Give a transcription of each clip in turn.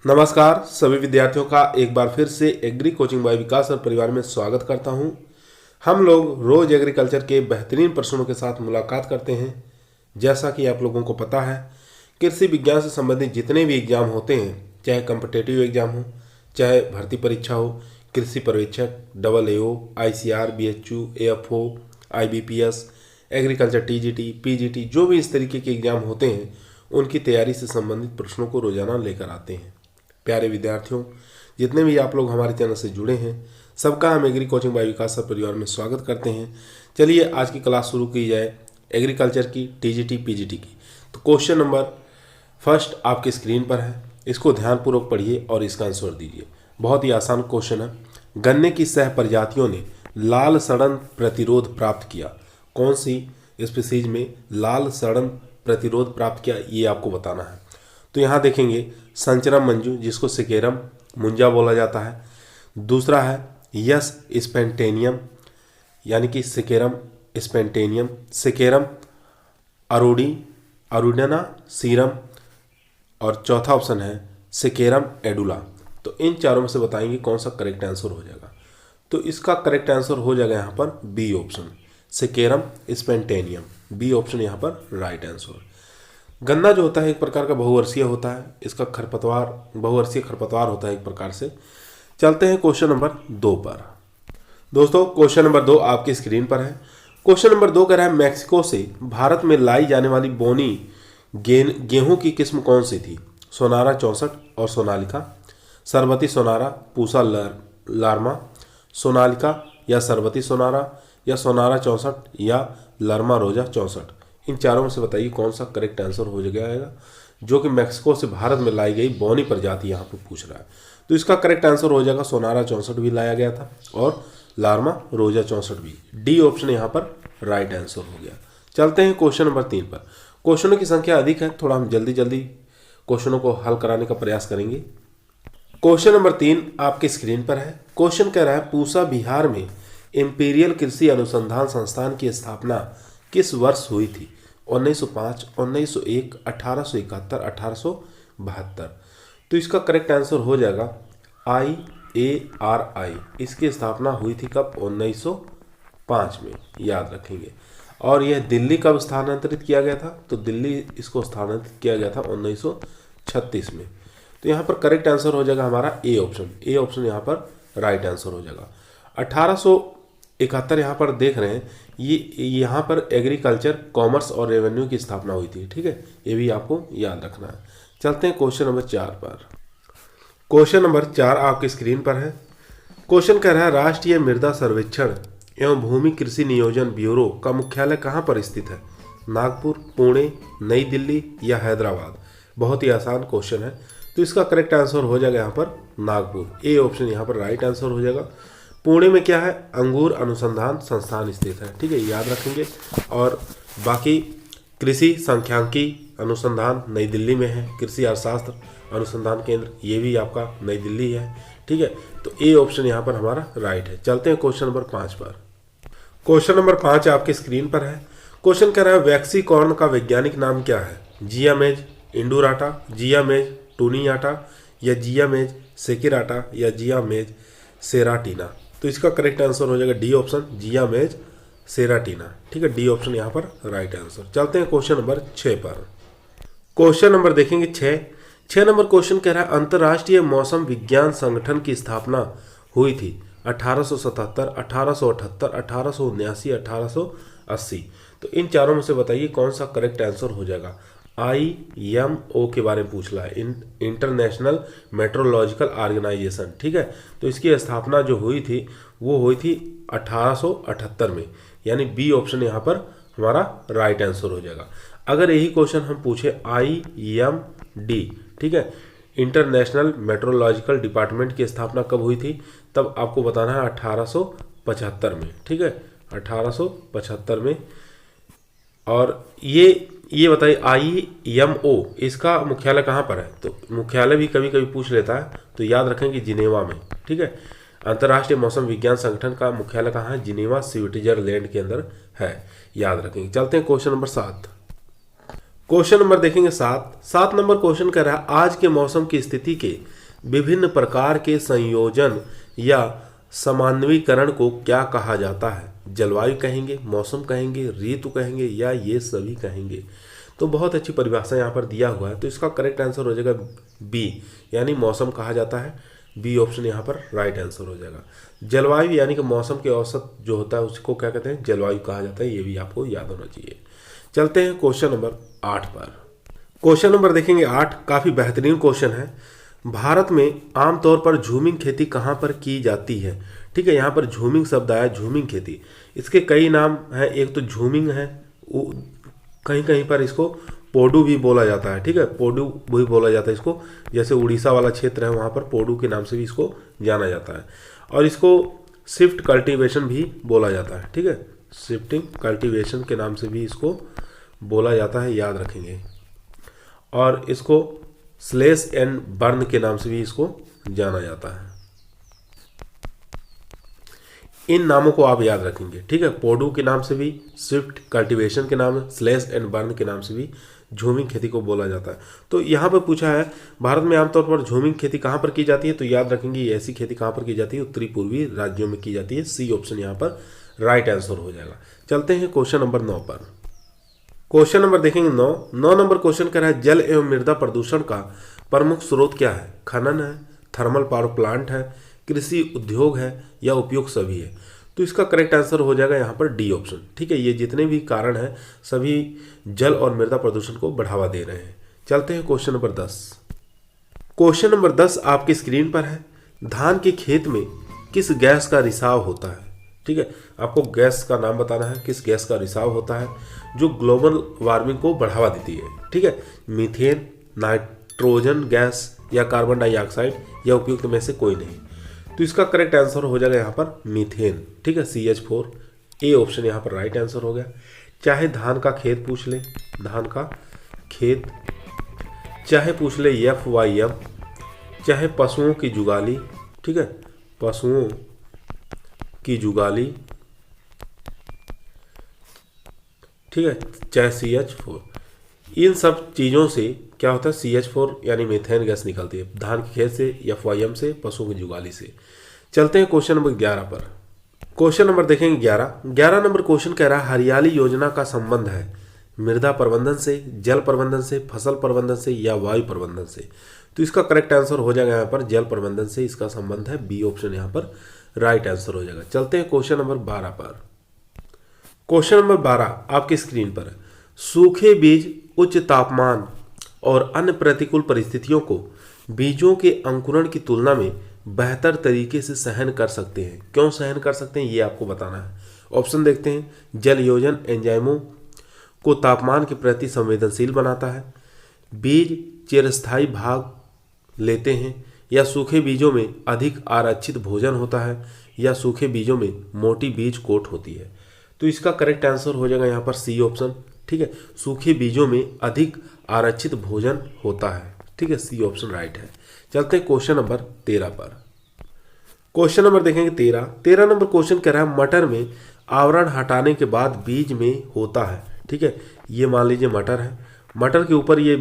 नमस्कार सभी विद्यार्थियों का एक बार फिर से एग्री कोचिंग बाय विकास और परिवार में स्वागत करता हूं। हम लोग रोज एग्रीकल्चर के बेहतरीन प्रश्नों के साथ मुलाकात करते हैं। जैसा कि आप लोगों को पता है, कृषि विज्ञान से संबंधित जितने भी एग्जाम होते हैं, चाहे कम्पिटेटिव एग्जाम हो, चाहे भर्ती परीक्षा हो, कृषि पर्यवेक्षक, AAO, ICR, BHU, AFO, IBPS, agriculture TGT, PGT, जो भी इस तरीके के एग्जाम होते हैं, उनकी तैयारी से संबंधित प्रश्नों को रोजाना लेकर आते हैं। प्यारे विद्यार्थियों, जितने भी आप लोग हमारे चैनल से जुड़े हैं, सबका हम एग्री कोचिंग बाय विकास सर परिवार में स्वागत करते हैं। चलिए आज की क्लास शुरू की जाए एग्रीकल्चर की, TGT, PGT की। तो क्वेश्चन नंबर फर्स्ट आपके स्क्रीन पर है, इसको ध्यानपूर्वक पढ़िए और इसका आंसर दीजिए। बहुत ही आसान क्वेश्चन है। गन्ने की सह प्रजातियों ने लाल सड़न प्रतिरोध प्राप्त किया। कौन सी स्पीसीज में लाल सड़न प्रतिरोध प्राप्त किया, ये आपको बताना है। तो यहाँ देखेंगे संचरम मंजू, जिसको सिकेरम मुंजा बोला जाता है। दूसरा है यस स्पेंटेनियम, यानी कि सिकेरम स्पेंटेनियम, सिकेरम अरुडिना सीरम, और चौथा ऑप्शन है सिकेरम एडुला। तो इन चारों में से बताएंगे कौन सा करेक्ट आंसर हो जाएगा। तो इसका करेक्ट आंसर हो जाएगा यहाँ पर बी ऑप्शन, सिकेरम स्पेंटेनियम। बी ऑप्शन यहाँ पर राइट आंसर। गन्ना जो होता है एक प्रकार का बहुवर्षीय होता है, इसका बहुवर्षीय खरपतवार होता है एक प्रकार से। चलते हैं क्वेश्चन नंबर 2 पर। दोस्तों क्वेश्चन नंबर 2 आपकी स्क्रीन पर है। क्वेश्चन नंबर 2 कह रहा है मैक्सिको से भारत में लाई जाने वाली बोनी गेहूं की किस्म कौन सी थी? सोनारा 64 और सोनालिका, सरबती सोनारा, पूसा लार्मा, सोनालिका या सरबती सोनारा, या सोनारा 64 या लर्मा रोजा 64। इन चारों में से बताइए कौन सा करेक्ट आंसर हो जाएगा, जो कि मैक्सिको से भारत में लाई गई बोनी प्रजाति यहाँ पर पूछ रहा है। तो इसका करेक्ट आंसर हो जाएगा सोनारा 64 भी लाया गया था और लार्मा रोजा 64 भी। डी ऑप्शन यहाँ पर राइट आंसर हो गया। चलते हैं क्वेश्चन नंबर 3 पर। क्वेश्चनों की संख्या अधिक है, थोड़ा हम जल्दी जल्दी क्वेश्चनों को हल कराने का प्रयास करेंगे। क्वेश्चन नंबर 3 आपके स्क्रीन पर है। क्वेश्चन कह रहा है पूसा बिहार में इंपीरियल कृषि अनुसंधान संस्थान की स्थापना किस वर्ष हुई थी? 1905, 1901, 1871, 1872। तो इसका करेक्ट आंसर हो जाएगा IARI। इसकी स्थापना हुई थी कब? 1905 में, याद रखेंगे। और यह दिल्ली कब स्थानांतरित किया गया था? तो दिल्ली इसको स्थानांतरित किया गया था 1936 में। तो यहाँ पर करेक्ट आंसर हो जाएगा हमारा ए ऑप्शन। ए ऑप्शन यहाँ पर राइट आंसर हो जाएगा। 1871 यहाँ पर देख रहे हैं, ये यहाँ पर एग्रीकल्चर, कॉमर्स और रेवेन्यू की स्थापना हुई थी। ठीक है, ये भी आपको याद रखना है। चलते हैं क्वेश्चन नंबर 4 पर। क्वेश्चन नंबर 4 आपकी स्क्रीन पर है। क्वेश्चन कह रहा है राष्ट्रीय मृदा सर्वेक्षण एवं भूमि कृषि नियोजन ब्यूरो का मुख्यालय कहाँ पर स्थित है? नागपुर, पुणे, नई दिल्ली या हैदराबाद? बहुत ही आसान क्वेश्चन है। तो इसका करेक्ट आंसर हो जाएगा यहाँ पर नागपुर। ए ऑप्शन यहाँ पर राइट आंसर हो जाएगा। पुणे में क्या है? अंगूर अनुसंधान संस्थान स्थित है। ठीक है, याद रखेंगे। और बाकी कृषि सांख्यिकी अनुसंधान नई दिल्ली में है। कृषि अर्थशास्त्र अनुसंधान केंद्र, ये भी आपका नई दिल्ली है। ठीक है, तो ए ऑप्शन यहाँ पर हमारा राइट है। चलते हैं क्वेश्चन नंबर 5 पर। क्वेश्चन नंबर 5 आपके स्क्रीन पर है। क्वेश्चन कह रहा है वैक्सीकॉर्न का वैज्ञानिक नाम क्या है? जियामेज इंडुराटा, जियामेज टूनियाटा, या जियामेज सेकिराटा, या जियामेज सेराटिना? तो इसका करेक्ट आंसर हो जाएगा डी ऑप्शन, जियामेज सेराटिना। ठीक है, डी ऑप्शन यहाँ पर राइट आंसर। चलते हैं क्वेश्चन नंबर 6 पर। क्वेश्चन नंबर देखेंगे 6 नंबर क्वेश्चन कह रहा है अंतर्राष्ट्रीय मौसम विज्ञान संगठन की स्थापना हुई थी 1877, 1878, 1879, 1880। तो इन चारों में से बताइए कौन सा करेक्ट आंसर हो जाएगा। IMO के बारे में पूछ रहा है, इंटरनेशनल मेट्रोलॉजिकल ऑर्गेनाइजेशन। ठीक है, तो इसकी स्थापना जो हुई थी वो हुई थी 1878 में, यानी बी ऑप्शन यहाँ पर हमारा राइट आंसर हो जाएगा। अगर यही क्वेश्चन हम पूछे IMD, ठीक है, इंटरनेशनल मेट्रोलॉजिकल डिपार्टमेंट की स्थापना कब हुई थी, तब आपको बताना है 1875 में। ठीक है, 1875 में। और ये बताइए IMO इसका मुख्यालय कहाँ पर है? तो मुख्यालय भी कभी कभी पूछ लेता है, तो याद रखेंगे जिनेवा में। ठीक है, अंतर्राष्ट्रीय मौसम विज्ञान संगठन का मुख्यालय कहाँ है? जिनेवा स्विट्जरलैंड के अंदर है, याद रखेंगे। चलते हैं क्वेश्चन नंबर 7। क्वेश्चन नंबर देखेंगे 7 नंबर क्वेश्चन कह रहा है आज के मौसम की स्थिति के विभिन्न प्रकार के संयोजन या समन्वयीकरण को क्या कहा जाता है? जलवायु कहेंगे, मौसम कहेंगे, ऋतु कहेंगे या ये सभी कहेंगे? तो बहुत अच्छी परिभाषा यहाँ पर दिया हुआ है, तो इसका करेक्ट आंसर हो जाएगा बी, यानी मौसम कहा जाता है। बी ऑप्शन यहाँ पर राइट आंसर हो जाएगा। जलवायु यानी कि मौसम के औसत जो होता है उसको क्या कहते हैं? जलवायु कहा जाता है। ये भी आपको याद होना चाहिए। चलते हैं क्वेश्चन नंबर 8 पर। क्वेश्चन नंबर देखेंगे 8, काफ़ी बेहतरीन क्वेश्चन है। भारत में आमतौर पर झूमिंग खेती कहाँ पर की जाती है? ठीक है, यहाँ पर झूमिंग शब्द आया, झूमिंग खेती। इसके कई नाम हैं, एक तो झूमिंग है, कहीं कहीं पर इसको पोडू भी बोला जाता है। ठीक है, पोडू भी बोला जाता है इसको, जैसे उड़ीसा वाला क्षेत्र है वहाँ पर पोडू के नाम से भी इसको जाना जाता है। और इसको शिफ्ट कल्टीवेशन भी बोला जाता है। ठीक है, शिफ्टिंग कल्टीवेशन के नाम से भी इसको बोला जाता है, याद रखेंगे। और इसको स्लेश एंड बर्न के नाम से भी इसको जाना जाता है। इन नामों को आप याद रखेंगे। ठीक है, पोडू के नाम से भी, स्विफ्ट कल्टीवेशन के नाम, स्लेश एंड बर्न के नाम से भी झूमिंग खेती को बोला जाता है। तो यहाँ पर पूछा है भारत में आमतौर पर झूमिंग खेती कहाँ पर की जाती है? तो याद रखेंगे ऐसी खेती कहाँ पर की जाती है? उत्तरी पूर्वी राज्यों में की जाती है। सी ऑप्शन यहाँ पर राइट आंसर हो जाएगा। चलते हैं क्वेश्चन नंबर 9 पर। क्वेश्चन नंबर देखेंगे 9 नंबर क्वेश्चन कह रहा है जल एवं मृदा प्रदूषण का प्रमुख स्रोत क्या है? खनन है, थर्मल पावर प्लांट है, कृषि उद्योग है या उपयोग सभी है? तो इसका करेक्ट आंसर हो जाएगा यहाँ पर डी ऑप्शन। ठीक है, ये जितने भी कारण हैं सभी जल और मृदा प्रदूषण को बढ़ावा दे रहे हैं। चलते हैं क्वेश्चन नंबर 10। क्वेश्चन नंबर 10 आपकी स्क्रीन पर है। धान के खेत में किस गैस का रिसाव होता है? ठीक है, आपको गैस का नाम बताना है, किस गैस का रिसाव होता है जो ग्लोबल वार्मिंग को बढ़ावा देती है। ठीक है, मीथेन, नाइट्रोजन गैस या कार्बन डाइऑक्साइड या उपयुक्त में से कोई नहीं। तो इसका करेक्ट आंसर हो जाएगा यहाँ पर मीथेन। ठीक है, CH4 ए ऑप्शन यहाँ पर राइट आंसर हो गया। चाहे धान का खेत पूछ ले, धान का खेत, चाहे पूछ ले FYM, चाहे पशुओं की जुगाली, ठीक है, पशुओं की जुगाली, ठीक है, चाहे CH4, इन सब चीज़ों से क्या होता है? CH4 यानी मीथेन गैस निकलती है धान के खेत से, FYM से, पशुओं की जुगाली से। चलते हैं क्वेश्चन नंबर 11 पर। क्वेश्चन नंबर देखेंगे 11 नंबर क्वेश्चन कह रहा है हरियाली योजना का संबंध है मृदा प्रबंधन से, जल प्रबंधन से, फसल प्रबंधन से या वायु प्रबंधन से? तो इसका करेक्ट आंसर हो जाएगा यहाँ पर जल प्रबंधन से इसका संबंध है। बी ऑप्शन यहाँ पर राइट आंसर हो जाएगा। चलते हैं क्वेश्चन नंबर 12 पर। क्वेश्चन नंबर 12 आपकी स्क्रीन पर है। सूखे बीज उच्च तापमान और अन्य प्रतिकूल परिस्थितियों को बीजों के अंकुरण की तुलना में बेहतर तरीके से सहन कर सकते हैं। क्यों सहन कर सकते हैं ये आपको बताना है। ऑप्शन देखते हैं। जल योजन एंजाइमों को तापमान के प्रति संवेदनशील बनाता है, बीज चिरस्थायी भाग लेते हैं, या सूखे बीजों में अधिक आरक्षित भोजन होता है, या सूखे बीजों में मोटी बीज कोट होती है। तो इसका करेक्ट आंसर हो जाएगा यहाँ पर सी ऑप्शन। ठीक है, सूखे बीजों में अधिक आरक्षित भोजन होता है। ठीक है, सी ऑप्शन राइट है। चलते हैं क्वेश्चन नंबर 13 पर। क्वेश्चन नंबर देखेंगे 13 नंबर क्वेश्चन कह रहा है मटर में आवरण हटाने के बाद बीज में होता है। ठीक है, ये मान लीजिए मटर है, मटर के ऊपर ये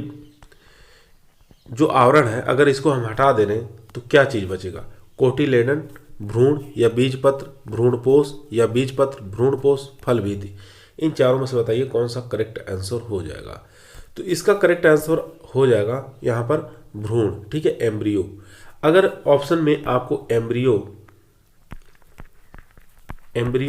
जो आवरण है अगर इसको हम हटा दे रहे हैं तो क्या चीज़ बचेगा? कोटिलेडन, भ्रूण या बीजपत्र भ्रूणपोष या बीजपत्र भ्रूणपोष फलभीति। इन चारों में से बताइए कौन सा करेक्ट आंसर हो जाएगा। तो इसका करेक्ट आंसर हो जाएगा यहाँ पर भ्रूण। ठीक है, एम्ब्रियो। अगर ऑप्शन में आपको एम्ब्रियो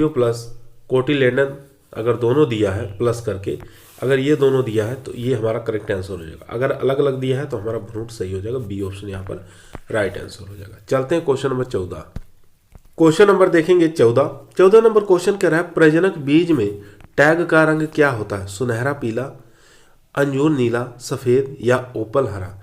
प्लस कोटिलेडन अगर दोनों दिया है प्लस करके, अगर ये दोनों दिया है तो ये हमारा करेक्ट आंसर हो जाएगा। अगर अलग अलग दिया है तो हमारा भ्रूण सही हो जाएगा। बी ऑप्शन यहाँ पर राइट आंसर हो जाएगा। चलते हैं क्वेश्चन नंबर 14। क्वेश्चन नंबर देखेंगे 14 नंबर क्वेश्चन कह रहा है प्रजनक बीज में टैग का रंग क्या होता है? सुनहरा पीला, अंजूर नीला, सफ़ेद या ओपल हरा।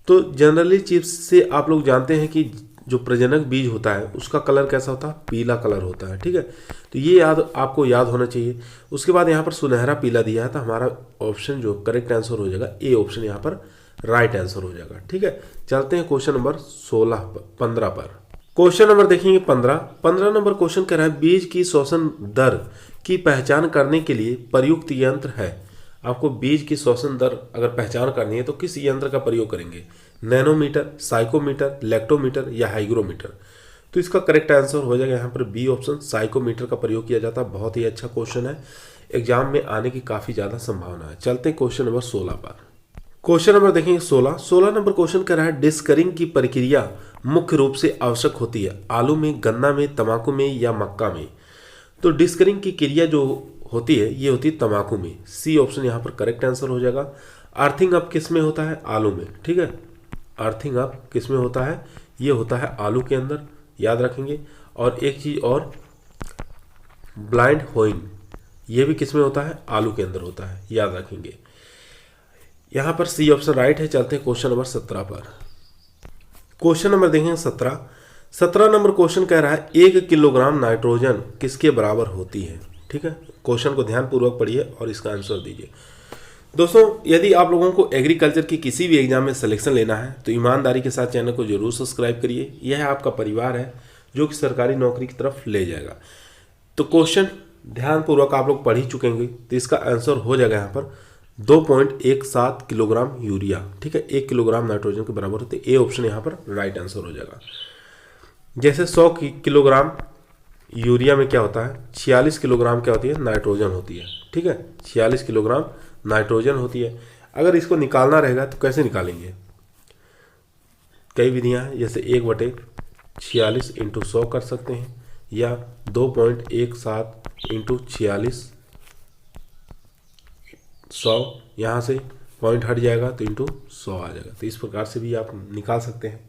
तो जनरली चिप्स से आप लोग जानते हैं कि जो प्रजनक बीज होता है उसका कलर कैसा होता है? पीला कलर होता है। ठीक है, तो ये आपको याद होना चाहिए। उसके बाद यहाँ पर सुनहरा पीला दिया है तो हमारा ऑप्शन जो करेक्ट आंसर हो जाएगा ए ऑप्शन यहाँ पर राइट आंसर हो जाएगा। ठीक है, चलते हैं क्वेश्चन नंबर 15 पर। क्वेश्चन नंबर देखेंगे 15 नंबर क्वेश्चन कह रहा है बीज की श्वसन दर की पहचान करने के लिए प्रयुक्त यंत्र है आपको बीज की श्वसन दर अगर पहचान करनी है तो किस यंत्र का प्रयोग करेंगे, नैनोमीटर, साइकोमीटर, लेक्टोमीटर या हाइग्रोमीटर। तो इसका करेक्ट आंसर हो जाएगा यहाँ पर बी ऑप्शन, साइकोमीटर का प्रयोग किया जाता है। बहुत ही अच्छा क्वेश्चन है, एग्जाम में आने की काफ़ी ज़्यादा संभावना है। चलते हैं क्वेश्चन नंबर 16 पर। क्वेश्चन नंबर देखेंगे 16 नंबर क्वेश्चन कह रहा है डिस्करिंग की प्रक्रिया मुख्य रूप से आवश्यक होती है आलू में, गन्ना में, तंबाकू में या मक्का में। तो डिस्करिंग की क्रिया जो होती है ये होती है तंबाकू में। सी ऑप्शन यहाँ पर करेक्ट आंसर हो जाएगा। अर्थिंग अप किस में होता है, आलू में। ठीक है, अर्थिंग अप किस में होता है, ये होता है आलू के अंदर, याद रखेंगे। और एक चीज़ और, ब्लाइंड होइंग ये भी किस में होता है, आलू के अंदर होता है, याद रखेंगे। यहाँ पर सी ऑप्शन राइट है। चलते हैं क्वेश्चन नंबर 17 पर। क्वेश्चन नंबर देखेंगे 17 नंबर क्वेश्चन कह रहा है 1 किलोग्राम नाइट्रोजन किसके बराबर होती है। ठीक है, क्वेश्चन को ध्यानपूर्वक पढ़िए और इसका आंसर दीजिए। दोस्तों, यदि आप लोगों को एग्रीकल्चर की किसी भी एग्जाम में सिलेक्शन लेना है तो ईमानदारी के साथ चैनल को जरूर सब्सक्राइब करिए। यह आपका परिवार है जो कि सरकारी नौकरी की तरफ ले जाएगा। तो क्वेश्चन ध्यानपूर्वक आप लोग पढ़ ही चुकेंगे, तो इसका आंसर हो जाएगा यहाँ पर 2.17 किलोग्राम यूरिया। ठीक है, 1 किलोग्राम नाइट्रोजन के बराबर होते हैं। ए ऑप्शन यहाँ पर राइट आंसर हो जाएगा। जैसे 100 किलोग्राम यूरिया में क्या होता है, 46 किलोग्राम क्या होती है, नाइट्रोजन होती है। ठीक है, 46 किलोग्राम नाइट्रोजन होती है। अगर इसको निकालना रहेगा तो कैसे निकालेंगे, कई विधियां हैं, जैसे 1/46 × 100 कर सकते हैं, या 2.17 × 46 100, यहाँ से पॉइंट हट जाएगा तो इंटू 100 आ जाएगा। तो इस प्रकार से भी आप निकाल सकते हैं।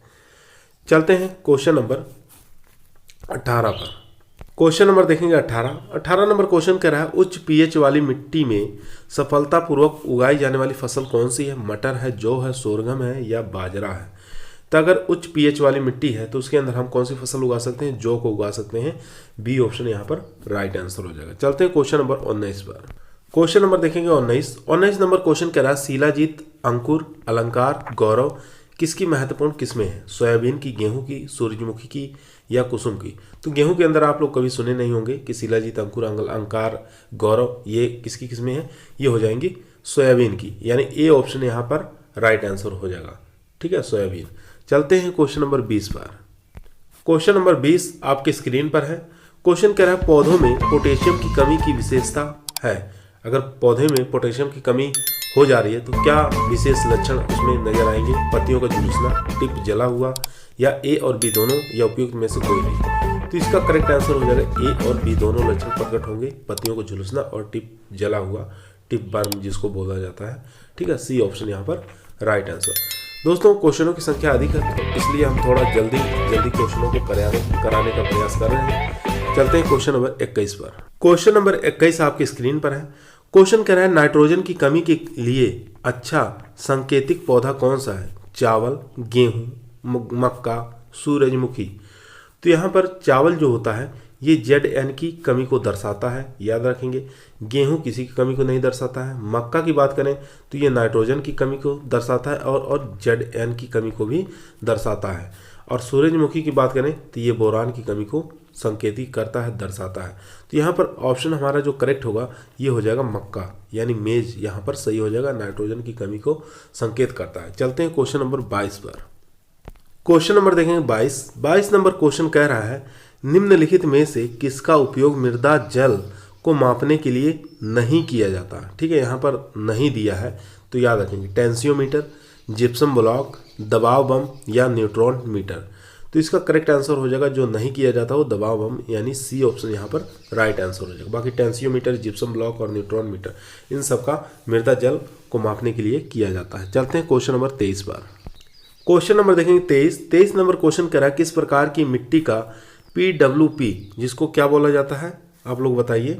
चलते हैं क्वेश्चन नंबर 18 पर। क्वेश्चन नंबर देखेंगे 18 नंबर क्वेश्चन कह रहा है उच्च पीएच वाली मिट्टी में सफलतापूर्वक उगाई जाने वाली फसल कौन सी है, मटर है, जौ है, सोरगम है या बाजरा है। तो अगर उच्च पीएच वाली मिट्टी है तो उसके अंदर हम कौन सी फसल उगा सकते हैं, जौ को उगा सकते हैं। बी ऑप्शन यहाँ पर राइट आंसर हो जाएगा। चलते हैं क्वेश्चन नंबर 19 पर। क्वेश्चन नंबर देखेंगे 19 नंबर क्वेश्चन कह रहा है शिलाजीत, अंकुर, अलंकार, गौरव किसकी महत्वपूर्ण किस्में हैं, सोयाबीन की, गेहूं की, सूरजमुखी की या कुसुम की। तो गेहूं के अंदर आप लोग कभी सुने नहीं होंगे कि शिलाजीत, अंकुर, अलंकार, गौरव ये किसकी किस्में हैं, ये हो जाएंगी सोयाबीन की, यानी ए ऑप्शन यहाँ पर राइट आंसर हो जाएगा। ठीक है, सोयाबीन। चलते हैं क्वेश्चन नंबर 20 पर। क्वेश्चन नंबर 20 आपके स्क्रीन पर है। क्वेश्चन कह रहा है पौधों में पोटेशियम की कमी की विशेषता है। अगर पौधे में पोटेशियम की कमी हो जा रही है तो क्या विशेष लक्षण उसमें नजर आएंगे, पत्तियों का झुलसना, टिप जला हुआ या ए और बी दोनों या उपयुक्त में से कोई नहीं। तो इसका करेक्ट आंसर हो जाएगा ए और बी दोनों लक्षण प्रकट होंगे, पत्तियों को झुलसना और टिप जला हुआ, टिप बर्न जिसको बोला जाता है। ठीक है, सी ऑप्शन यहाँ पर राइट आंसर। दोस्तों, क्वेश्चनों की संख्या अधिक है तो इसलिए हम थोड़ा जल्दी क्वेश्चनों को कराने का प्रयास कर रहे हैं। चलते हैं क्वेश्चन नंबर 21 पर। क्वेश्चन नंबर 21 आपकी स्क्रीन पर है। क्वेश्चन कह रहा है नाइट्रोजन की कमी के लिए अच्छा सांकेतिक पौधा कौन सा है, चावल, गेहूं, मक्का, सूरजमुखी। तो यहाँ पर चावल जो होता है ये Zn की कमी को दर्शाता है, याद रखेंगे। गेहूं किसी की कमी को नहीं दर्शाता है। मक्का की बात करें तो ये नाइट्रोजन की कमी को दर्शाता है और Zn की कमी को भी दर्शाता है। और सूरजमुखी की बात करें तो ये बोरान की कमी को संकेतित करता है, दर्शाता है। तो यहाँ पर ऑप्शन हमारा जो करेक्ट होगा ये हो जाएगा मक्का, यानी मेज यहाँ पर सही हो जाएगा, नाइट्रोजन की कमी को संकेत करता है। चलते हैं क्वेश्चन नंबर 22 पर। क्वेश्चन नंबर देखेंगे 22 नंबर क्वेश्चन कह रहा है निम्नलिखित में से किसका उपयोग मृदा जल को मापने के लिए नहीं किया जाता। ठीक है, यहाँ पर नहीं दिया है तो याद रखेंगे टेंसियोमीटर, जिप्सम ब्लॉक, दबाव बम या न्यूट्रॉन मीटर। तो इसका करेक्ट आंसर हो जाएगा जो नहीं किया जाता वो दबाव बम, यानी सी ऑप्शन यहाँ पर राइट आंसर हो जाएगा। बाकी टेंसियोमीटर, जिप्सम ब्लॉक और न्यूट्रॉन मीटर इन सबका मृदा जल को मापने के लिए किया जाता है। चलते हैं क्वेश्चन नंबर 23 पर। क्वेश्चन नंबर देखेंगे 23 नंबर क्वेश्चन कह रहा है किस प्रकार की मिट्टी का PWP जिसको क्या बोला जाता है, आप लोग बताइए।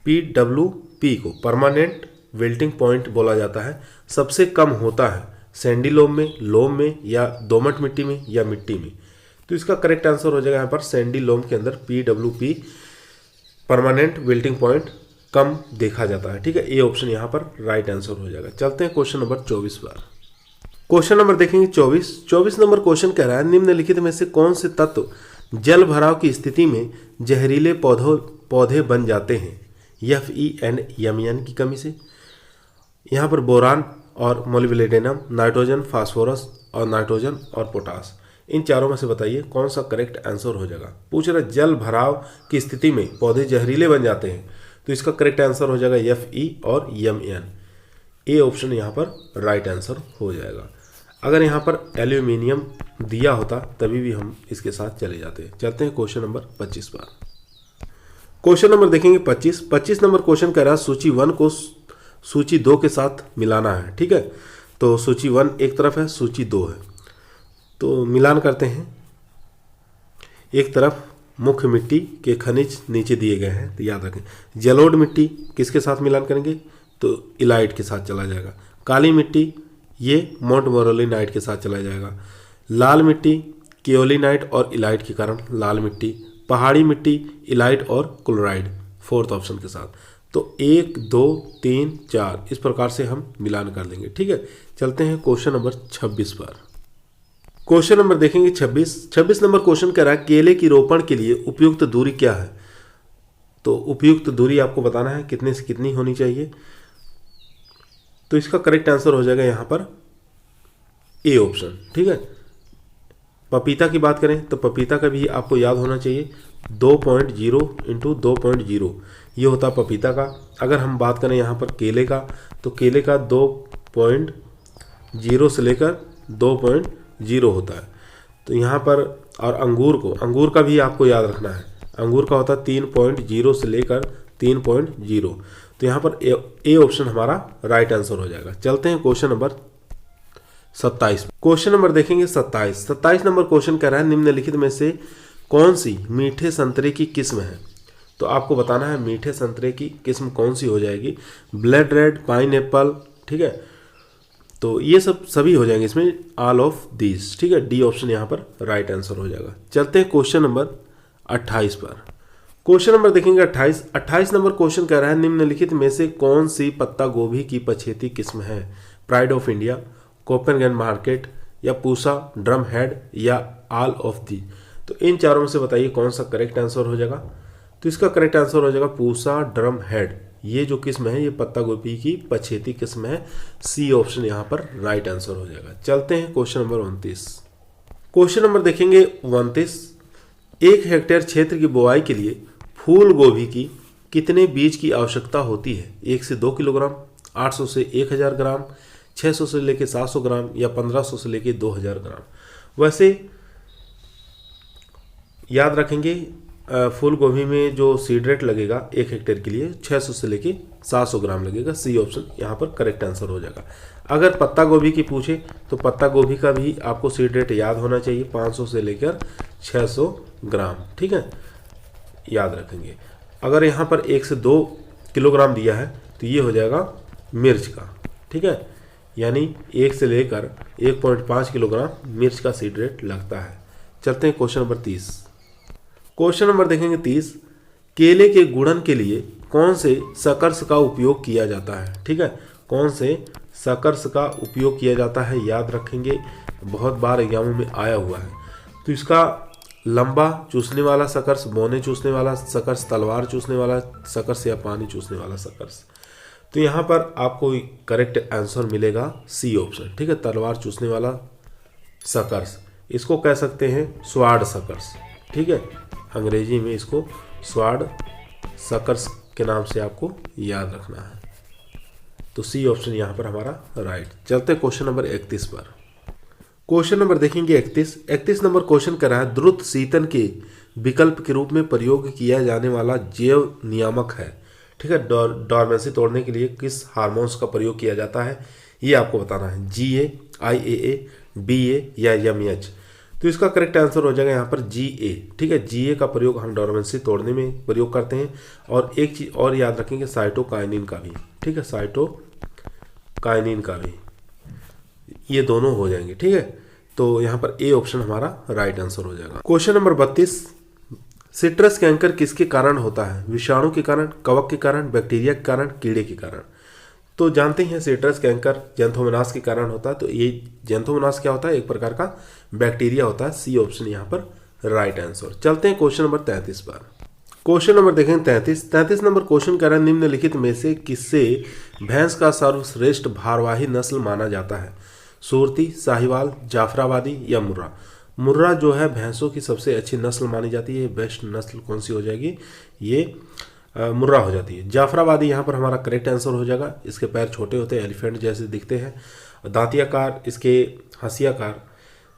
PWP को परमानेंट विल्टिंग पॉइंट बोला जाता है, सबसे कम होता है सैंडी लोम में या दोमट मिट्टी में या मिट्टी में। तो इसका करेक्ट आंसर हो जाएगा यहाँ पर सैंडी लोम के अंदर PWP परमानेंट विल्टिंग पॉइंट कम देखा जाता है। ठीक है, ए ऑप्शन यहाँ पर राइट आंसर हो जाएगा। चलते हैं क्वेश्चन नंबर 24 पर। क्वेश्चन नंबर देखेंगे 24 नंबर क्वेश्चन कह रहा है निम्नलिखित में से कौन से तत्व जल भराव की स्थिति में जहरीले पौधे बन जाते हैं, FeN की कमी से, यहाँ पर बोरान और मोलिब्डेनम, नाइट्रोजन, फास्फोरस और नाइट्रोजन और पोटास, इन चारों में से बताइए कौन सा करेक्ट आंसर हो जाएगा। पूछ रहा जल भराव की स्थिति में पौधे जहरीले बन जाते हैं, तो इसका करेक्ट आंसर हो जाएगा Fe और Mn। ए ऑप्शन यहाँ पर राइट आंसर हो जाएगा। अगर यहाँ पर एल्यूमिनियम दिया होता तभी भी हम इसके साथ चले जाते। चलते हैं क्वेश्चन नंबर 25 पर। क्वेश्चन नंबर देखेंगे 25 नंबर क्वेश्चन कह रहा है सूची 1 को सूची 2 के साथ मिलाना है। ठीक है, तो सूची 1 एक तरफ है, सूची 2 है, तो मिलान करते हैं। एक तरफ मुख्य मिट्टी के खनिज नीचे दिए गए हैं, तो याद रखें जलोढ़ मिट्टी किसके साथ मिलान करेंगे, तो इलाइट के साथ चला जाएगा। काली मिट्टी ये मोंटमोरेलिनाइट के साथ चला जाएगा। लाल मिट्टी केओलिनाइट और इलाइट के कारण लाल मिट्टी। पहाड़ी मिट्टी इलाइट और क्लोराइड फोर्थ ऑप्शन के साथ। तो 1 2 3 4 इस प्रकार से हम मिलान कर लेंगे। ठीक है, चलते हैं क्वेश्चन नंबर 26 पर। क्वेश्चन नंबर देखेंगे 26 नंबर क्वेश्चन कह रहा है केले की रोपण के लिए उपयुक्त दूरी क्या है। तो उपयुक्त दूरी आपको बताना है कितने से कितनी होनी चाहिए। तो इसका करेक्ट आंसर हो जाएगा यहाँ पर ए ऑप्शन। ठीक है, पपीता की बात करें तो पपीता का भी आपको याद होना चाहिए 2.0 इंटू 2.0 ये होता है पपीता का। अगर हम बात करें यहाँ पर केले का, तो केले का 2.0 से लेकर 2.0 होता है। तो यहाँ पर और अंगूर का भी आपको याद रखना है। अंगूर का होता है 3.0 से लेकर 3.0। तो यहाँ पर ए ऑप्शन हमारा राइट आंसर हो जाएगा। चलते हैं क्वेश्चन नंबर 27। क्वेश्चन नंबर देखेंगे 27 नंबर क्वेश्चन कह रहा है निम्नलिखित में से कौन सी मीठे संतरे की किस्म है। तो आपको बताना है मीठे संतरे की किस्म कौन सी हो जाएगी। ब्लड रेड, पाइन एप्पल, ठीक है, तो ये सभी हो जाएंगे इसमें, ऑल ऑफ दीज। ठीक है, डी ऑप्शन यहाँ पर राइट आंसर हो जाएगा। चलते हैं क्वेश्चन नंबर 28 पर। क्वेश्चन नंबर देखेंगे 28 नंबर क्वेश्चन कह रहा है निम्नलिखित में से कौन सी पत्ता गोभी की पछेती किस्म है। प्राइड ऑफ इंडिया, कोपेनगेन मार्केट या पूसा, ड्रम हेड या ऑल ऑफ दी। तो इन चारों में से बताइए कौन सा करेक्ट आंसर हो जाएगा। तो इसका करेक्ट आंसर हो जाएगा पूसा ड्रम हेड। ये जो किस्म है ये पत्ता गोभी की पछेती किस्म है। सी ऑप्शन यहाँ पर राइट आंसर हो जाएगा। चलते हैं क्वेश्चन नंबर 29। क्वेश्चन नंबर देखेंगे 29। 1 हेक्टेयर क्षेत्र की बुआई के लिए फूल गोभी की कितने बीज की आवश्यकता होती है। 1 से 2 किलोग्राम, 800 से 1000 ग्राम, 600 से लेके 700 ग्राम या 1500 से लेके 2000 ग्राम। वैसे याद रखेंगे फूल गोभी में जो सीड रेट लगेगा 1 हेक्टेयर के लिए 600 से लेके 700 ग्राम लगेगा। सी ऑप्शन यहाँ पर करेक्ट आंसर हो जाएगा। अगर पत्ता गोभी की पूछे तो पत्ता गोभी का भी आपको सीड रेट याद होना चाहिए 500 से लेकर 600 ग्राम। ठीक है, याद रखेंगे। अगर यहाँ पर 1 से 2 किलोग्राम दिया है तो ये हो जाएगा मिर्च का। ठीक है, यानी 1 से लेकर 1.5 किलोग्राम मिर्च का सीड रेट लगता है। चलते हैं क्वेश्चन नंबर 30। क्वेश्चन नंबर देखेंगे 30। केले के गुड़न के लिए कौन से शकर्स का उपयोग किया जाता है। ठीक है, कौन से शकर्स का उपयोग किया जाता है याद रखेंगे, बहुत बार एग्जामों में आया हुआ है। तो इसका लंबा चूसने वाला शकर्स, बौने चूसने वाला शकर्स, तलवार चूसने वाला शकर्स या पानी चूसने वाला शकर्स। तो यहाँ पर आपको करेक्ट आंसर मिलेगा सी ऑप्शन। ठीक है, तलवार चूसने वाला शकर्स, इसको कह सकते हैं स्वाड शकर्स। ठीक है, अंग्रेजी में इसको स्वाड शकर्स के नाम से आपको याद रखना है। तो सी ऑप्शन यहाँ पर हमारा राइट। चलते क्वेश्चन नंबर 31 पर। क्वेश्चन नंबर देखेंगे 31 नंबर क्वेश्चन कर रहा है द्रुत शीतन के विकल्प के रूप में प्रयोग किया जाने वाला जैव नियामक है। ठीक है, डॉर्मेंसी तोड़ने के लिए किस हार्मोन्स का प्रयोग किया जाता है ये आपको बताना है। GA, IAA, BA या MH। तो इसका करेक्ट आंसर हो जाएगा यहाँ पर GA। ठीक है, GA का प्रयोग हम डॉर्मेंसी तोड़ने में प्रयोग करते हैं। और एक चीज़ और याद रखेंगे साइटोकाइनिन का भी। ठीक है, साइटोकाइनिन का भी, ये दोनों हो जाएंगे। ठीक है, तो यहाँ पर ए ऑप्शन हमारा राइट आंसर हो जाएगा। Question number 32। सिट्रस कैंकर किसके कारण होता है। विषाणु के कारण, कवक के कारण, बैक्टीरिया के कारण, कीड़े के कारण। तो जानते हैं सिट्रस कैंकर जैंथोमोनास के कारण होता है। तो ये जैंथोमोनास क्या होता है, एक प्रकार का बैक्टीरिया होता है। सी ऑप्शन यहाँ पर राइट आंसर। चलते हैं क्वेश्चन नंबर 33 पर। क्वेश्चन नंबर देखेंगे 33 नंबर क्वेश्चन कह रहा है निम्नलिखित में से किससे भैंस का सर्वश्रेष्ठ भारवाही नस्ल माना जाता है? सूरती, साहिवाल, जाफराबादी या मुर्रा? मुर्रा जो है भैंसों की सबसे अच्छी नस्ल मानी जाती है। बेस्ट नस्ल कौन सी हो जाएगी? ये मुर्रा हो जाती है। जाफराबादी यहाँ पर हमारा करेक्ट आंसर हो जाएगा। इसके पैर छोटे होते हैं, एलिफेंट जैसे दिखते हैं, दांतियाकार, इसके हंसियाकार,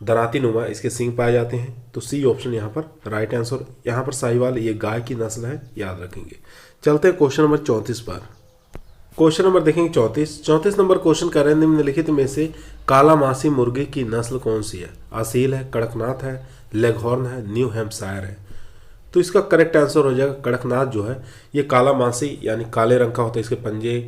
दराती नुमा इसके सींग पाए जाते हैं। तो सी ऑप्शन यहाँ पर राइट आंसर। यहाँ पर साहिवाल ये गाय की नस्ल है, याद रखेंगे। चलते हैं क्वेश्चन नंबर 34 पर। क्वेश्चन नंबर देखेंगे 34 नंबर क्वेश्चन कर रहे हैं निम्नलिखित में से काला मासी मुर्गे की नस्ल कौन सी है? असील है, कड़कनाथ है, लेगहॉर्न है, न्यू हैम्पशायर है? तो इसका करेक्ट आंसर हो जाएगा कड़कनाथ जो है ये काला मासी यानी काले रंग का होता है। इसके पंजे,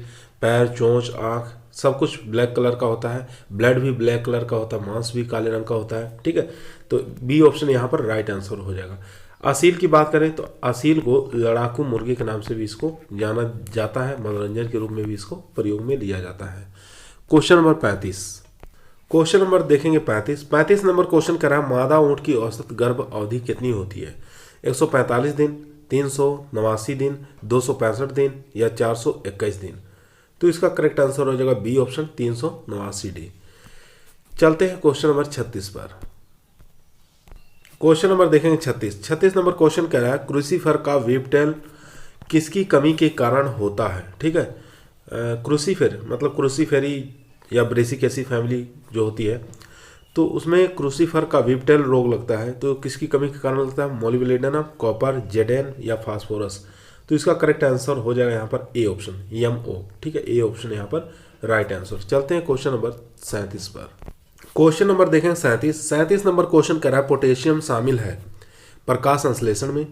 पैर, चोंच, आँख सब कुछ ब्लैक कलर का होता है। ब्लड भी ब्लैक कलर का होता है, मांस भी काले रंग का होता है। ठीक है, तो बी ऑप्शन यहाँ पर राइट आंसर हो जाएगा। असील की बात करें तो असील को लड़ाकू मुर्गे के नाम से भी इसको जाना जाता है, मनोरंजन के रूप में भी इसको प्रयोग में लिया जाता है। Question number 35। क्वेश्चन नंबर देखेंगे 35 नंबर क्वेश्चन कह रहा है मादा ऊँट की औसत गर्भ अवधि कितनी होती है? 145 दिन, 389 दिन, 265 दिन या 421 दिन? तो इसका करेक्ट आंसर हो जाएगा बी ऑप्शन 389 डी। चलते हैं क्वेश्चन नंबर 36 पर। क्वेश्चन नंबर देखेंगे 36 नंबर क्वेश्चन कह रहा है क्रूसीफर का वेबटेल किसकी कमी के कारण होता है? ठीक है, क्रूसीफर मतलब क्रूसीफेरी या ब्रेसिकेसी फैमिली जो होती है तो उसमें क्रूसीफर का वेबटेल रोग लगता है। तो किसकी कमी के कारण लगता है? मोलिब्डेनम, कॉपर, जेडेन या फास्फोरस? तो इसका करेक्ट आंसर हो जाएगा यहाँ पर ए ऑप्शन MO। ठीक है, ए ऑप्शन यहाँ पर राइट आंसर। चलते हैं क्वेश्चन नंबर 37 पर। क्वेश्चन नंबर देखें 37 नंबर क्वेश्चन कह रहा है पोटेशियम शामिल है प्रकाश संश्लेषण में,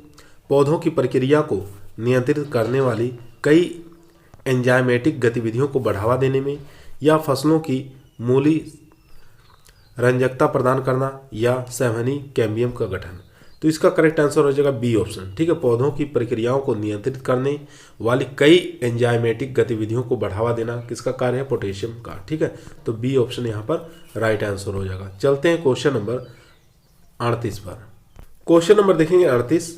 पौधों की प्रक्रिया को नियंत्रित करने वाली कई एंजाइमेटिक गतिविधियों को बढ़ावा देने में, या फसलों की मूली रंजकता प्रदान करना, या सैवनी कैम्बियम का गठन? तो इसका करेक्ट आंसर हो जाएगा बी ऑप्शन। ठीक है, पौधों की प्रक्रियाओं को नियंत्रित करने वाली कई एंजाइमेटिक गतिविधियों को बढ़ावा देना किसका कार्य है? पोटेशियम का। ठीक है, तो बी ऑप्शन यहाँ पर राइट आंसर हो जाएगा। चलते हैं क्वेश्चन नंबर 38 पर। क्वेश्चन नंबर देखेंगे 38।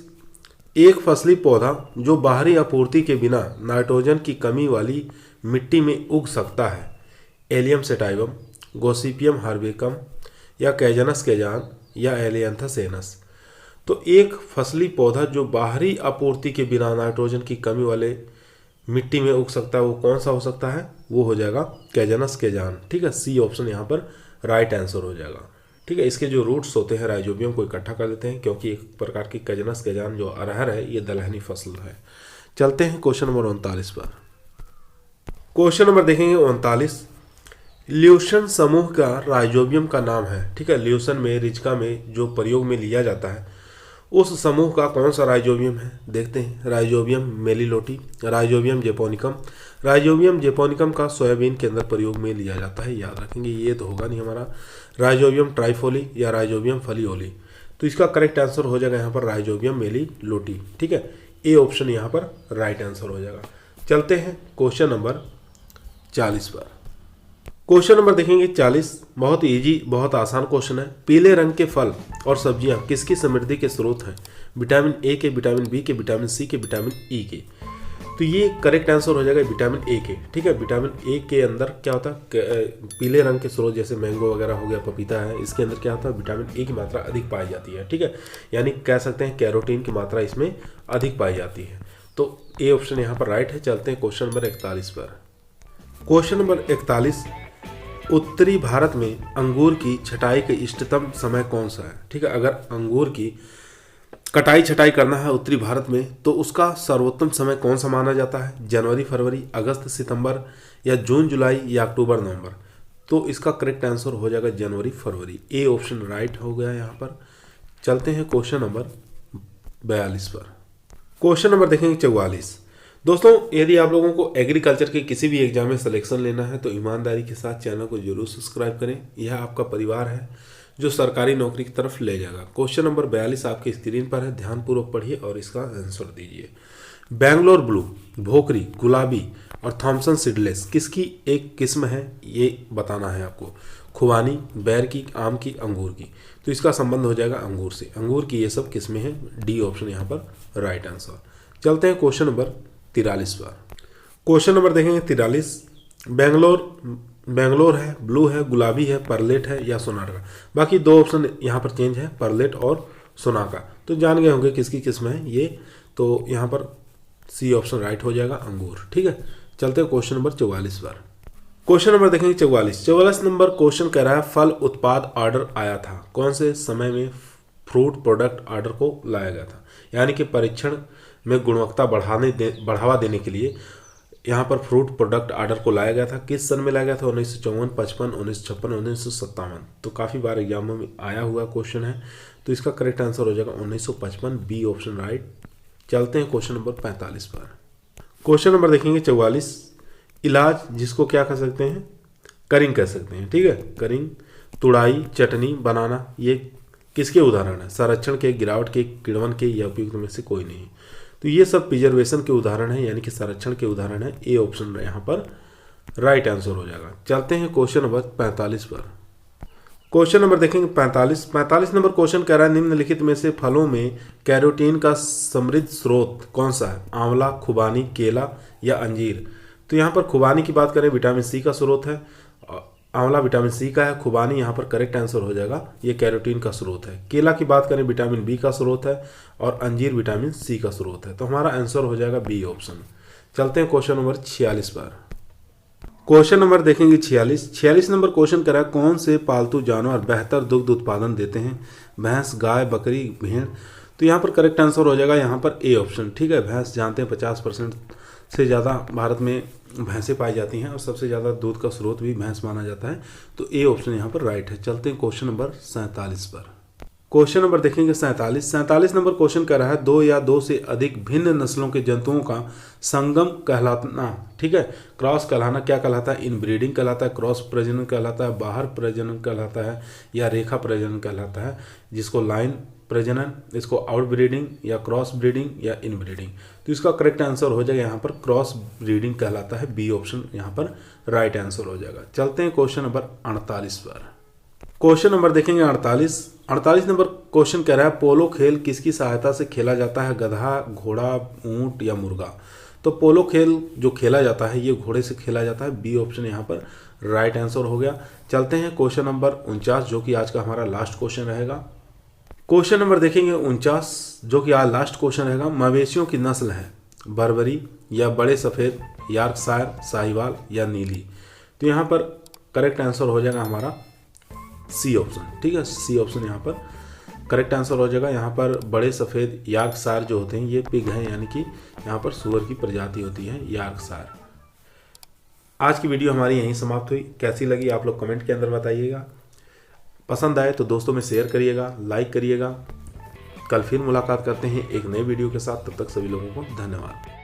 एक फसली पौधा जो बाहरी आपूर्ति के बिना नाइट्रोजन की कमी वाली मिट्टी में उग सकता है, एलियम सेटाइवम, गोसिपियम हार्बेकम या कैजनस केजान या एलियंथस एनस? तो एक फसली पौधा जो बाहरी आपूर्ति के बिना नाइट्रोजन की कमी वाले मिट्टी में उग सकता है वो कौन सा हो सकता है? वो हो जाएगा कैजनस केजान। ठीक है, सी ऑप्शन यहाँ पर राइट आंसर हो जाएगा। ठीक है, इसके जो रूट्स होते हैं राइजोबियम को इकट्ठा कर देते हैं क्योंकि एक प्रकार की कैजनस केजान जो अरहर है ये दलहनी फसल है। चलते हैं क्वेश्चन नंबर 39 पर। क्वेश्चन नंबर देखेंगे 39। ल्यूसन समूह का राइजोबियम का नाम है। ठीक है, ल्यूसन में रिचका में जो प्रयोग में लिया जाता है उस समूह का कौन सा राइजोबियम है? देखते हैं। राइजोबियम मेलिलोटी, राइजोबियम जेपोनिकम। राइजोबियम जेपोनिकम का सोयाबीन के अंदर प्रयोग में लिया जाता है, याद रखेंगे। ये तो होगा नहीं हमारा। राइजोबियम ट्राइफोली या राइजोबियम फलियोली? तो इसका करेक्ट आंसर हो जाएगा यहाँ पर राइजोबियम मेलिलोटी। ठीक है, ए ऑप्शन यहाँ पर राइट आंसर हो जाएगा। चलते हैं क्वेश्चन नंबर 40 पर। क्वेश्चन नंबर देखेंगे 40। बहुत इजी, बहुत आसान क्वेश्चन है। पीले रंग के फल और सब्जियां किसकी समृद्धि के स्रोत हैं? विटामिन ए के, विटामिन बी के, विटामिन सी के, विटामिन ई के? तो ये करेक्ट आंसर हो जाएगा विटामिन ए के। ठीक है, विटामिन ए के अंदर क्या होता है? पीले रंग के स्रोत जैसे मैंगो वगैरह हो गया, पपीता है, इसके अंदर क्या होता है? विटामिन ए की मात्रा अधिक पाई जाती है। ठीक है, यानी कह सकते हैं कैरोटीन की मात्रा इसमें अधिक पाई जाती है। तो ए ऑप्शन यहाँ पर राइट है। चलते हैं क्वेश्चन नंबर 41 पर। Question number 41। उत्तरी भारत में अंगूर की छटाई का इष्टतम समय कौन सा है? ठीक है, अगर अंगूर की कटाई छटाई करना है उत्तरी भारत में तो उसका सर्वोत्तम समय कौन सा माना जाता है? जनवरी फरवरी, अगस्त सितंबर या जून जुलाई या अक्टूबर नवंबर? तो इसका करेक्ट आंसर हो जाएगा जनवरी फरवरी। ए ऑप्शन राइट हो गया यहाँ पर। चलते हैं क्वेश्चन नंबर 42 पर। क्वेश्चन नंबर देखेंगे 44। दोस्तों, यदि आप लोगों को एग्रीकल्चर के किसी भी एग्जाम में सिलेक्शन लेना है तो ईमानदारी के साथ चैनल को जरूर सब्सक्राइब करें। यह आपका परिवार है जो सरकारी नौकरी की तरफ ले जाएगा। क्वेश्चन नंबर 42 आपकी स्क्रीन पर है, ध्यानपूर्वक पढ़िए और इसका आंसर दीजिए। बैंगलोर ब्लू, भोकरी, गुलाबी और थॉमसन सीडलेस किसकी एक किस्म है? ये बताना है आपको। खुबानी, बैर की, आम की, अंगूर की? तो इसका संबंध हो जाएगा अंगूर से। अंगूर की ये सब किस्में हैं। डी ऑप्शन यहाँ पर राइट आंसर। चलते हैं क्वेश्चन नंबर 43 पर। क्वेश्चन नंबर देखेंगे 43। बेंगलोर है, ब्लू है, गुलाबी है, परलेट है या सोनाका। बाकी दो ऑप्शन यहाँ पर चेंज है, परलेट और सोनाका। तो जान गए होंगे किसकी किस्म है ये, तो यहाँ पर सी ऑप्शन राइट हो जाएगा, अंगूर। ठीक है, चलते हैं क्वेश्चन नंबर 44 पर। क्वेश्चन नंबर देखेंगे 44 नंबर क्वेश्चन कह रहा है फल उत्पाद ऑर्डर आया था, कौन से समय में फ्रूट प्रोडक्ट ऑर्डर को लाया गया था। यानी कि परीक्षण में गुणवत्ता बढ़ावा देने के लिए यहाँ पर फ्रूट प्रोडक्ट ऑर्डर को लाया गया था। किस सन में लाया गया था? 1954, 55, 1956, 1957। तो काफ़ी बार एग्जामों में आया हुआ क्वेश्चन है, तो इसका करेक्ट आंसर हो जाएगा 1955, बी ऑप्शन राइट। चलते हैं क्वेश्चन नंबर 45 पर। क्वेश्चन नंबर देखेंगे 44। इलाज जिसको क्या कह सकते हैं? करिंग कह सकते हैं। ठीक है, करिंग, तुड़ाई, चटनी, बनाना, ये किसके उदाहरण है? संरक्षण के, गिरावट के, किण्वन के या उपयुक्त में से कोई नहीं। तो ये सब प्रिजर्वेशन के उदाहरण है, यानी कि संरक्षण के उदाहरण है। ए ऑप्शन यहाँ पर राइट आंसर हो जाएगा। चलते हैं क्वेश्चन नंबर 45 पर। क्वेश्चन नंबर देखेंगे 45 नंबर क्वेश्चन कह रहा है निम्नलिखित में से फलों में कैरोटीन का समृद्ध स्रोत कौन सा है? आंवला, खुबानी, केला या अंजीर। तो यहाँ पर खुबानी की बात करें, विटामिन सी का स्रोत है। आंवला विटामिन सी का है, खुबानी यहाँ पर करेक्ट आंसर हो जाएगा, ये कैरोटीन का स्रोत है। केला की बात करें, विटामिन बी का स्रोत है, और अंजीर विटामिन सी का स्रोत है। तो हमारा आंसर हो जाएगा बी ऑप्शन। चलते हैं क्वेश्चन नंबर 46 पर। क्वेश्चन नंबर देखेंगे 46 नंबर क्वेश्चन करा कौन से पालतू जानवर बेहतर दुग्ध उत्पादन देते हैं? भैंस, गाय, बकरी, भेड़। तो यहाँ पर करेक्ट आंसर हो जाएगा यहाँ पर ए ऑप्शन। ठीक है, भैंस जानते हैं 50% से ज़्यादा भारत में भैंसें पाई जाती हैं और सबसे ज़्यादा दूध का स्रोत भी भैंस माना जाता है। तो ए ऑप्शन यहाँ पर राइट है। चलते हैं क्वेश्चन नंबर 47 पर। क्वेश्चन नंबर देखेंगे 47 नंबर क्वेश्चन कर रहा है 2 या 2 से अधिक भिन्न नस्लों के जंतुओं का संगम कहलाना। ठीक है, क्रॉस कहलाना क्या कहलाता है? इनब्रीडिंग कहलाता है, क्रॉस प्रजनन कहलाता है, बाहर प्रजनन कहलाता है, या रेखा प्रजनन कहलाता है, जिसको लाइन प्रजनन, इसको आउट ब्रीडिंग या क्रॉस ब्रीडिंग या इनब्रीडिंग। तो इसका करेक्ट आंसर हो जाएगा यहाँ पर क्रॉस ब्रीडिंग कहलाता है, बी ऑप्शन यहाँ पर राइट आंसर हो जाएगा। चलते हैं क्वेश्चन नंबर 48 पर। क्वेश्चन नंबर देखेंगे 48 नंबर क्वेश्चन कह रहा है पोलो खेल किसकी सहायता से खेला जाता है? गधा, घोड़ा, ऊंट या मुर्गा। तो पोलो खेल जो खेला जाता है ये घोड़े से खेला जाता है, बी ऑप्शन यहाँ पर राइट आंसर हो गया। चलते हैं क्वेश्चन नंबर 49 जो कि आज का हमारा लास्ट क्वेश्चन रहेगा। क्वेश्चन नंबर देखेंगे 49 जो कि आज लास्ट क्वेश्चन रहेगा। मवेशियों की नस्ल है बर्बरी या बड़े सफ़ेद, यॉर्कशायर, साहिवाल या नीली। तो यहाँ पर करेक्ट आंसर हो जाएगा हमारा सी ऑप्शन। ठीक है, सी ऑप्शन यहाँ पर करेक्ट आंसर हो जाएगा। यहाँ पर बड़े सफ़ेद यॉर्कशायर जो होते हैं ये पिग हैं, यानी कि यहाँ पर सुअर की प्रजाति होती है यॉर्कशायर। आज की वीडियो हमारी यहीं समाप्त हुई। कैसी लगी आप लोग कमेंट के अंदर बताइएगा। पसंद आए तो दोस्तों में शेयर करिएगा, लाइक करिएगा। कल फिर मुलाकात करते हैं एक नए वीडियो के साथ। तब तक सभी लोगों को धन्यवाद।